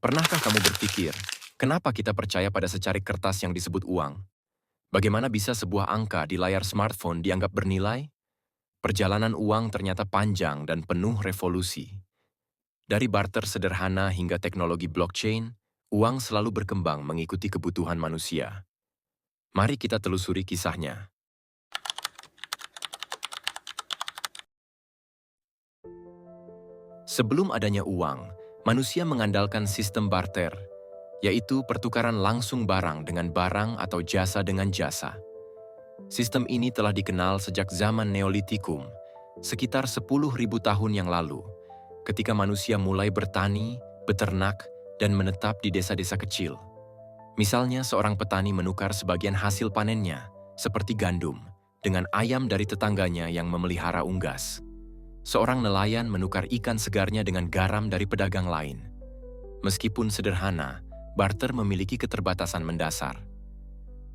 Pernahkah kamu berpikir, kenapa kita percaya pada secarik kertas yang disebut uang? Bagaimana bisa sebuah angka di layar smartphone dianggap bernilai? Perjalanan uang ternyata panjang dan penuh revolusi. Dari barter sederhana hingga teknologi blockchain, uang selalu berkembang mengikuti kebutuhan manusia. Mari kita telusuri kisahnya. Sebelum adanya uang, manusia mengandalkan sistem barter, yaitu pertukaran langsung barang dengan barang atau jasa dengan jasa. Sistem ini telah dikenal sejak zaman Neolitikum, sekitar 10.000 tahun yang lalu, ketika manusia mulai bertani, beternak, dan menetap di desa-desa kecil. Misalnya seorang petani menukar sebagian hasil panennya, seperti gandum, dengan ayam dari tetangganya yang memelihara unggas. Seorang nelayan menukar ikan segarnya dengan garam dari pedagang lain. Meskipun sederhana, barter memiliki keterbatasan mendasar.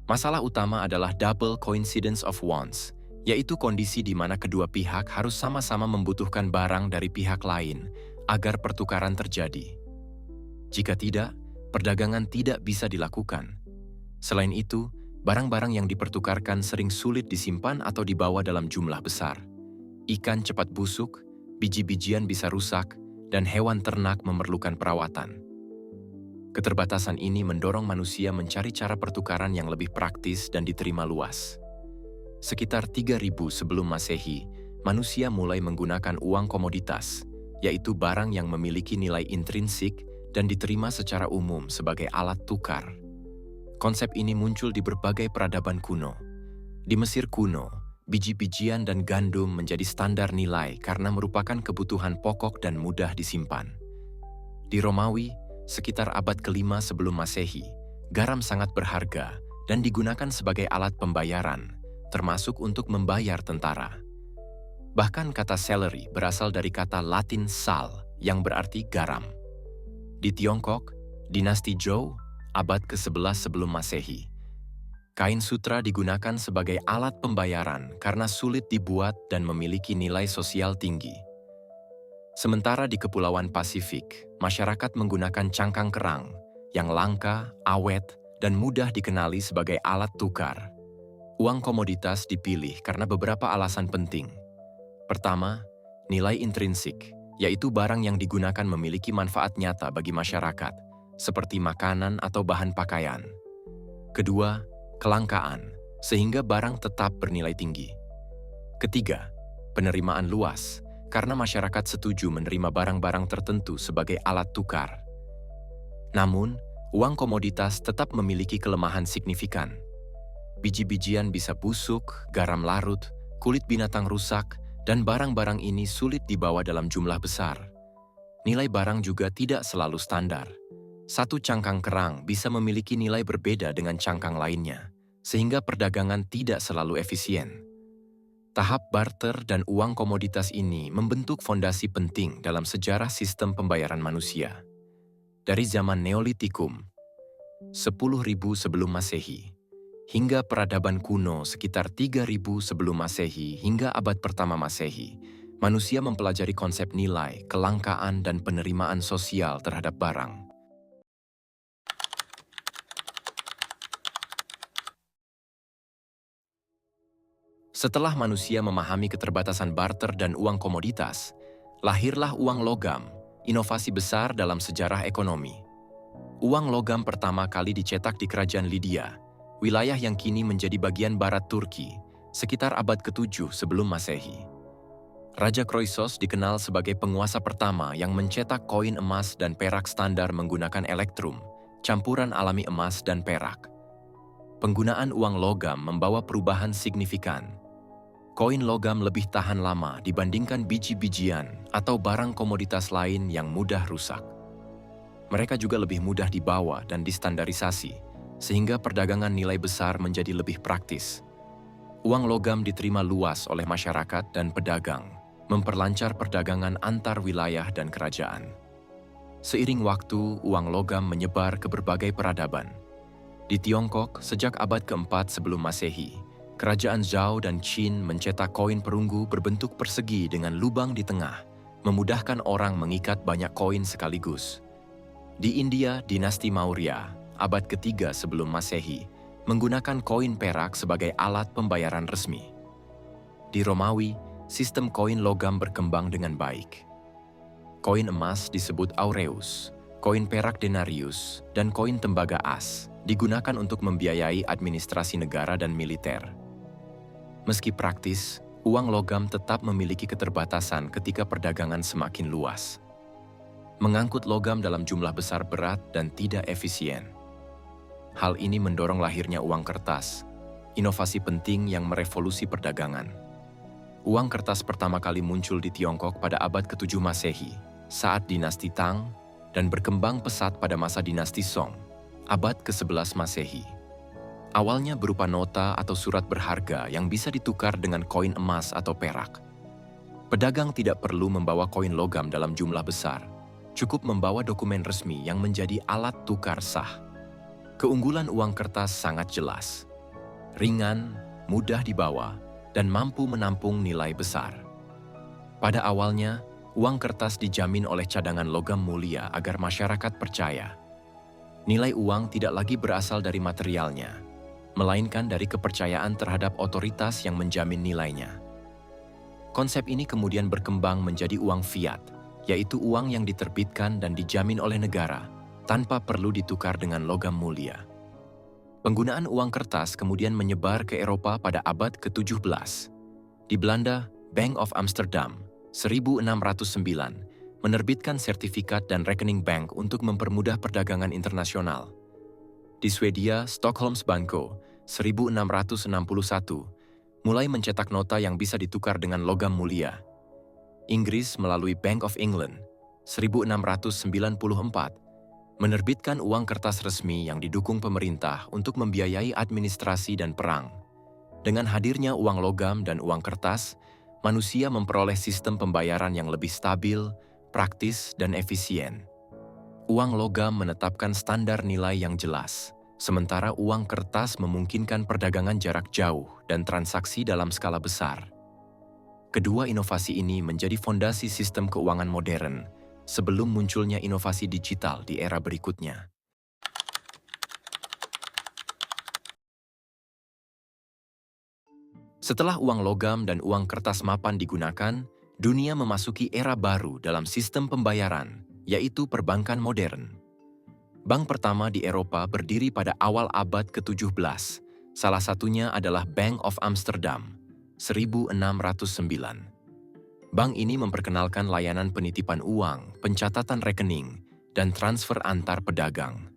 Masalah utama adalah double coincidence of wants, yaitu kondisi di mana kedua pihak harus sama-sama membutuhkan barang dari pihak lain agar pertukaran terjadi. Jika tidak, perdagangan tidak bisa dilakukan. Selain itu, barang-barang yang dipertukarkan sering sulit disimpan atau dibawa dalam jumlah besar. Ikan cepat busuk, biji-bijian bisa rusak, dan hewan ternak memerlukan perawatan. Keterbatasan ini mendorong manusia mencari cara pertukaran yang lebih praktis dan diterima luas. Sekitar 3.000 sebelum Masehi, manusia mulai menggunakan uang komoditas, yaitu barang yang memiliki nilai intrinsik dan diterima secara umum sebagai alat tukar. Konsep ini muncul di berbagai peradaban kuno. Di Mesir kuno, biji-bijian dan gandum menjadi standar nilai karena merupakan kebutuhan pokok dan mudah disimpan. Di Romawi, sekitar abad ke-5 sebelum Masehi, garam sangat berharga dan digunakan sebagai alat pembayaran, termasuk untuk membayar tentara. Bahkan kata celery berasal dari kata Latin sal, yang berarti garam. Di Tiongkok, dinasti Zhou, abad ke-11 sebelum Masehi, kain sutra digunakan sebagai alat pembayaran karena sulit dibuat dan memiliki nilai sosial tinggi. Sementara di Kepulauan Pasifik, masyarakat menggunakan cangkang kerang yang langka, awet, dan mudah dikenali sebagai alat tukar. Uang komoditas dipilih karena beberapa alasan penting. Pertama, nilai intrinsik, yaitu barang yang digunakan memiliki manfaat nyata bagi masyarakat, seperti makanan atau bahan pakaian. Kedua, kelangkaan, sehingga barang tetap bernilai tinggi. Ketiga, penerimaan luas, karena masyarakat setuju menerima barang-barang tertentu sebagai alat tukar. Namun, uang komoditas tetap memiliki kelemahan signifikan. Biji-bijian bisa busuk, garam larut, kulit binatang rusak, dan barang-barang ini sulit dibawa dalam jumlah besar. Nilai barang juga tidak selalu standar. Satu cangkang kerang bisa memiliki nilai berbeda dengan cangkang lainnya, sehingga perdagangan tidak selalu efisien. Tahap barter dan uang komoditas ini membentuk fondasi penting dalam sejarah sistem pembayaran manusia. Dari zaman Neolitikum, 10.000 sebelum Masehi, hingga peradaban kuno sekitar 3.000 sebelum Masehi hingga abad pertama Masehi, manusia mempelajari konsep nilai, kelangkaan, dan penerimaan sosial terhadap barang. Setelah manusia memahami keterbatasan barter dan uang komoditas, lahirlah uang logam, inovasi besar dalam sejarah ekonomi. Uang logam pertama kali dicetak di kerajaan Lydia, wilayah yang kini menjadi bagian barat Turki, sekitar abad ke-7 sebelum Masehi. Raja Kroisos dikenal sebagai penguasa pertama yang mencetak koin emas dan perak standar menggunakan elektrum, campuran alami emas dan perak. Penggunaan uang logam membawa perubahan signifikan. Koin logam lebih tahan lama dibandingkan biji-bijian atau barang komoditas lain yang mudah rusak. Mereka juga lebih mudah dibawa dan distandarisasi, sehingga perdagangan nilai besar menjadi lebih praktis. Uang logam diterima luas oleh masyarakat dan pedagang, memperlancar perdagangan antar wilayah dan kerajaan. Seiring waktu, uang logam menyebar ke berbagai peradaban. Di Tiongkok, sejak abad ke-4 sebelum Masehi, Kerajaan Zhou dan Qin mencetak koin perunggu berbentuk persegi dengan lubang di tengah, memudahkan orang mengikat banyak koin sekaligus. Di India, dinasti Maurya, abad ketiga sebelum Masehi, menggunakan koin perak sebagai alat pembayaran resmi. Di Romawi, sistem koin logam berkembang dengan baik. Koin emas disebut aureus, koin perak denarius, dan koin tembaga as digunakan untuk membiayai administrasi negara dan militer. Meski praktis, uang logam tetap memiliki keterbatasan ketika perdagangan semakin luas. Mengangkut logam dalam jumlah besar berat dan tidak efisien. Hal ini mendorong lahirnya uang kertas, inovasi penting yang merevolusi perdagangan. Uang kertas pertama kali muncul di Tiongkok pada abad ke-7 Masehi, saat dinasti Tang, dan berkembang pesat pada masa dinasti Song, abad ke-11 Masehi. Awalnya berupa nota atau surat berharga yang bisa ditukar dengan koin emas atau perak. Pedagang tidak perlu membawa koin logam dalam jumlah besar, cukup membawa dokumen resmi yang menjadi alat tukar sah. Keunggulan uang kertas sangat jelas. Ringan, mudah dibawa, dan mampu menampung nilai besar. Pada awalnya, uang kertas dijamin oleh cadangan logam mulia agar masyarakat percaya. Nilai uang tidak lagi berasal dari materialnya, melainkan dari kepercayaan terhadap otoritas yang menjamin nilainya. Konsep ini kemudian berkembang menjadi uang fiat, yaitu uang yang diterbitkan dan dijamin oleh negara, tanpa perlu ditukar dengan logam mulia. Penggunaan uang kertas kemudian menyebar ke Eropa pada abad ke-17. Di Belanda, Bank of Amsterdam 1609 menerbitkan sertifikat dan rekening bank untuk mempermudah perdagangan internasional. Di Swedia, Stockholms Banco 1661 mulai mencetak nota yang bisa ditukar dengan logam mulia. Inggris melalui Bank of England 1694 menerbitkan uang kertas resmi yang didukung pemerintah untuk membiayai administrasi dan perang. Dengan hadirnya uang logam dan uang kertas, manusia memperoleh sistem pembayaran yang lebih stabil, praktis, dan efisien. Uang logam menetapkan standar nilai yang jelas, sementara uang kertas memungkinkan perdagangan jarak jauh dan transaksi dalam skala besar. Kedua inovasi ini menjadi fondasi sistem keuangan modern, sebelum munculnya inovasi digital di era berikutnya. Setelah uang logam dan uang kertas mapan digunakan, dunia memasuki era baru dalam sistem pembayaran, yaitu perbankan modern. Bank pertama di Eropa berdiri pada awal abad ke-17. Salah satunya adalah Bank of Amsterdam, 1609. Bank ini memperkenalkan layanan penitipan uang, pencatatan rekening, dan transfer antar pedagang.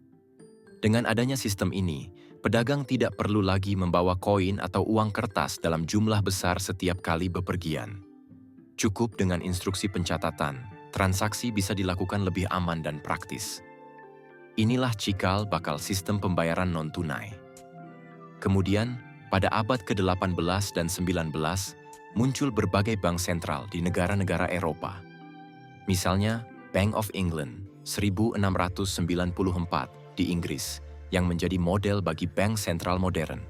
Dengan adanya sistem ini, pedagang tidak perlu lagi membawa koin atau uang kertas dalam jumlah besar setiap kali bepergian. Cukup dengan instruksi pencatatan, transaksi bisa dilakukan lebih aman dan praktis. Inilah cikal bakal sistem pembayaran non-tunai. Kemudian, pada abad ke-18 dan 19, muncul berbagai bank sentral di negara-negara Eropa. Misalnya, Bank of England 1694 di Inggris, yang menjadi model bagi bank sentral modern.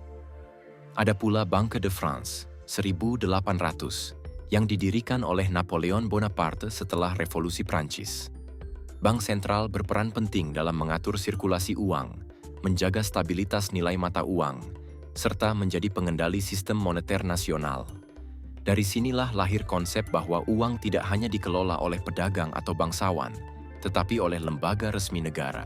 Ada pula Banque de France 1800 yang didirikan oleh Napoleon Bonaparte setelah Revolusi Prancis. Bank sentral berperan penting dalam mengatur sirkulasi uang, menjaga stabilitas nilai mata uang, serta menjadi pengendali sistem moneter nasional. Dari sinilah lahir konsep bahwa uang tidak hanya dikelola oleh pedagang atau bangsawan, tetapi oleh lembaga resmi negara.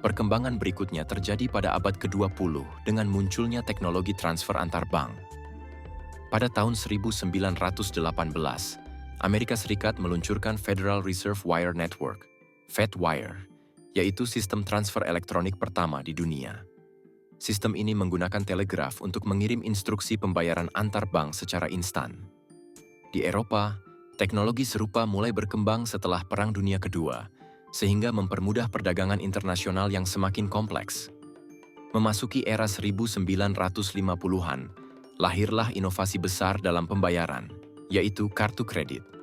Perkembangan berikutnya terjadi pada abad ke-20 dengan munculnya teknologi transfer antar bank. Pada tahun 1918, Amerika Serikat meluncurkan Federal Reserve Wire Network, FedWire, yaitu sistem transfer elektronik pertama di dunia. Sistem ini menggunakan telegraf untuk mengirim instruksi pembayaran antar bank secara instan. Di Eropa, teknologi serupa mulai berkembang setelah Perang Dunia Kedua, sehingga mempermudah perdagangan internasional yang semakin kompleks. Memasuki era 1950-an, lahirlah inovasi besar dalam pembayaran, yaitu kartu kredit.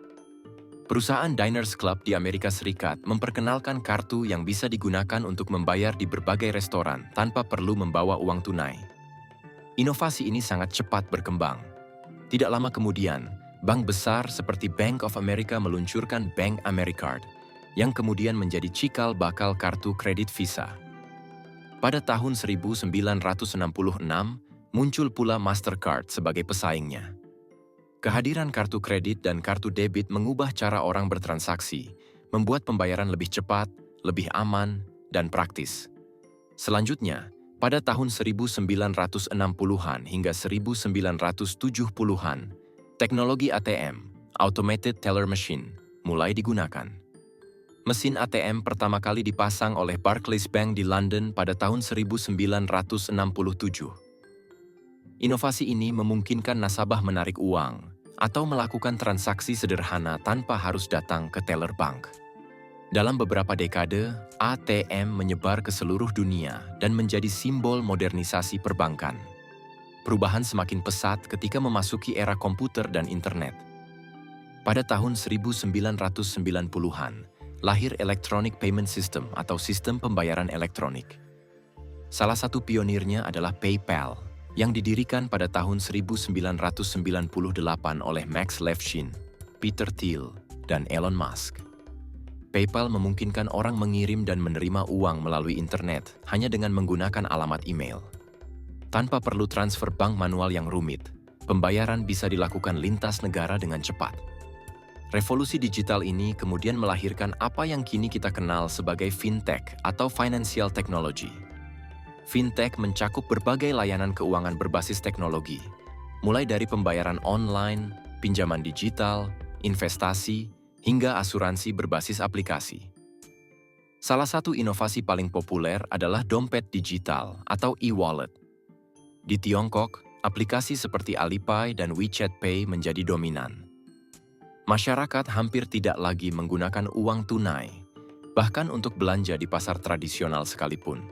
Perusahaan Diners Club di Amerika Serikat memperkenalkan kartu yang bisa digunakan untuk membayar di berbagai restoran tanpa perlu membawa uang tunai. Inovasi ini sangat cepat berkembang. Tidak lama kemudian, bank besar seperti Bank of America meluncurkan Bank Americard yang kemudian menjadi cikal bakal kartu kredit Visa. Pada tahun 1966, muncul pula Mastercard sebagai pesaingnya. Kehadiran kartu kredit dan kartu debit mengubah cara orang bertransaksi, membuat pembayaran lebih cepat, lebih aman, dan praktis. Selanjutnya, pada tahun 1960-an hingga 1970-an, teknologi ATM, Automated Teller Machine, mulai digunakan. Mesin ATM pertama kali dipasang oleh Barclays Bank di London pada tahun 1967. Inovasi ini memungkinkan nasabah menarik uang atau melakukan transaksi sederhana tanpa harus datang ke teller bank. Dalam beberapa dekade, ATM menyebar ke seluruh dunia dan menjadi simbol modernisasi perbankan. Perubahan semakin pesat ketika memasuki era komputer dan internet. Pada tahun 1990-an, lahir Electronic Payment System atau sistem pembayaran elektronik. Salah satu pionirnya adalah PayPal, yang didirikan pada tahun 1998 oleh Max Levchin, Peter Thiel, dan Elon Musk. PayPal memungkinkan orang mengirim dan menerima uang melalui internet hanya dengan menggunakan alamat email. Tanpa perlu transfer bank manual yang rumit, pembayaran bisa dilakukan lintas negara dengan cepat. Revolusi digital ini kemudian melahirkan apa yang kini kita kenal sebagai fintech atau financial technology. Fintech mencakup berbagai layanan keuangan berbasis teknologi, mulai dari pembayaran online, pinjaman digital, investasi, hingga asuransi berbasis aplikasi. Salah satu inovasi paling populer adalah dompet digital atau e-wallet. Di Tiongkok, aplikasi seperti Alipay dan WeChat Pay menjadi dominan. Masyarakat hampir tidak lagi menggunakan uang tunai, bahkan untuk belanja di pasar tradisional sekalipun.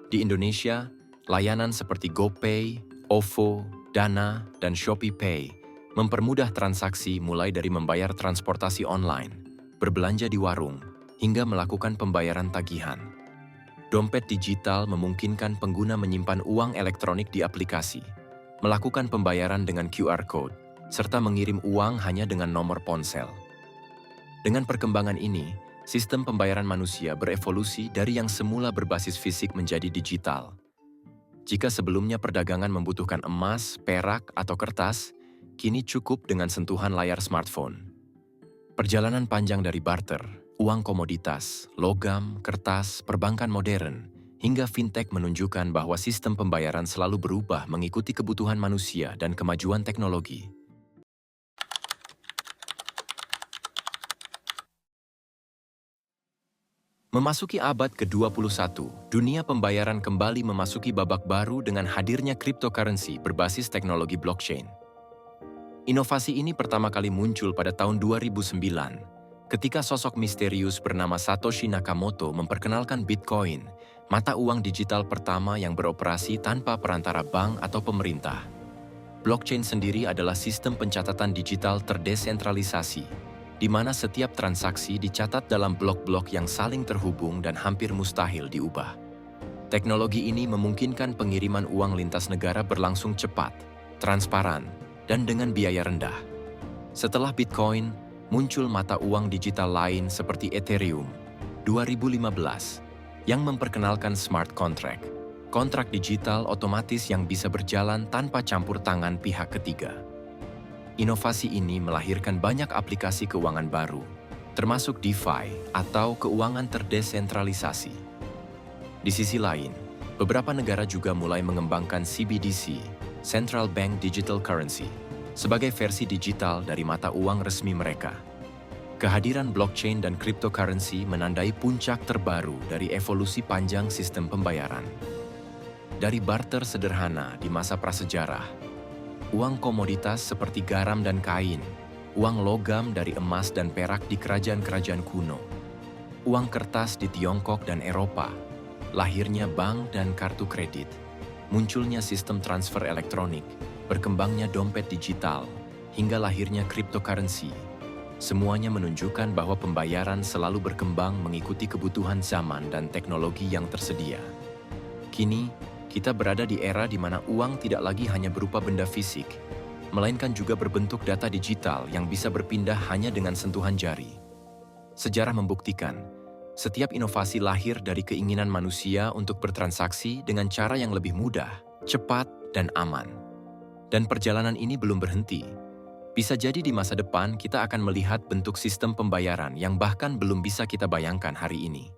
Di Indonesia, layanan seperti GoPay, OVO, Dana, dan ShopeePay mempermudah transaksi mulai dari membayar transportasi online, berbelanja di warung, hingga melakukan pembayaran tagihan. Dompet digital memungkinkan pengguna menyimpan uang elektronik di aplikasi, melakukan pembayaran dengan QR Code, serta mengirim uang hanya dengan nomor ponsel. Dengan perkembangan ini, sistem pembayaran manusia berevolusi dari yang semula berbasis fisik menjadi digital. Jika sebelumnya perdagangan membutuhkan emas, perak, atau kertas, kini cukup dengan sentuhan layar smartphone. Perjalanan panjang dari barter, uang komoditas, logam, kertas, perbankan modern, hingga fintech menunjukkan bahwa sistem pembayaran selalu berubah mengikuti kebutuhan manusia dan kemajuan teknologi. Memasuki abad ke-21, dunia pembayaran kembali memasuki babak baru dengan hadirnya cryptocurrency berbasis teknologi blockchain. Inovasi ini pertama kali muncul pada tahun 2009, ketika sosok misterius bernama Satoshi Nakamoto memperkenalkan Bitcoin, mata uang digital pertama yang beroperasi tanpa perantara bank atau pemerintah. Blockchain sendiri adalah sistem pencatatan digital terdesentralisasi, di mana setiap transaksi dicatat dalam blok-blok yang saling terhubung dan hampir mustahil diubah. Teknologi ini memungkinkan pengiriman uang lintas negara berlangsung cepat, transparan, dan dengan biaya rendah. Setelah Bitcoin, muncul mata uang digital lain seperti Ethereum 2015 yang memperkenalkan smart contract, kontrak digital otomatis yang bisa berjalan tanpa campur tangan pihak ketiga. Inovasi ini melahirkan banyak aplikasi keuangan baru, termasuk DeFi atau keuangan terdesentralisasi. Di sisi lain, beberapa negara juga mulai mengembangkan CBDC, Central Bank Digital Currency, sebagai versi digital dari mata uang resmi mereka. Kehadiran blockchain dan cryptocurrency menandai puncak terbaru dari evolusi panjang sistem pembayaran. Dari barter sederhana di masa prasejarah, uang komoditas seperti garam dan kain, uang logam dari emas dan perak di kerajaan-kerajaan kuno, uang kertas di Tiongkok dan Eropa, lahirnya bank dan kartu kredit, munculnya sistem transfer elektronik, berkembangnya dompet digital, hingga lahirnya cryptocurrency. Semuanya menunjukkan bahwa pembayaran selalu berkembang mengikuti kebutuhan zaman dan teknologi yang tersedia. Kini, kita berada di era di mana uang tidak lagi hanya berupa benda fisik, melainkan juga berbentuk data digital yang bisa berpindah hanya dengan sentuhan jari. Sejarah membuktikan, setiap inovasi lahir dari keinginan manusia untuk bertransaksi dengan cara yang lebih mudah, cepat, dan aman. Dan perjalanan ini belum berhenti. Bisa jadi di masa depan kita akan melihat bentuk sistem pembayaran yang bahkan belum bisa kita bayangkan hari ini.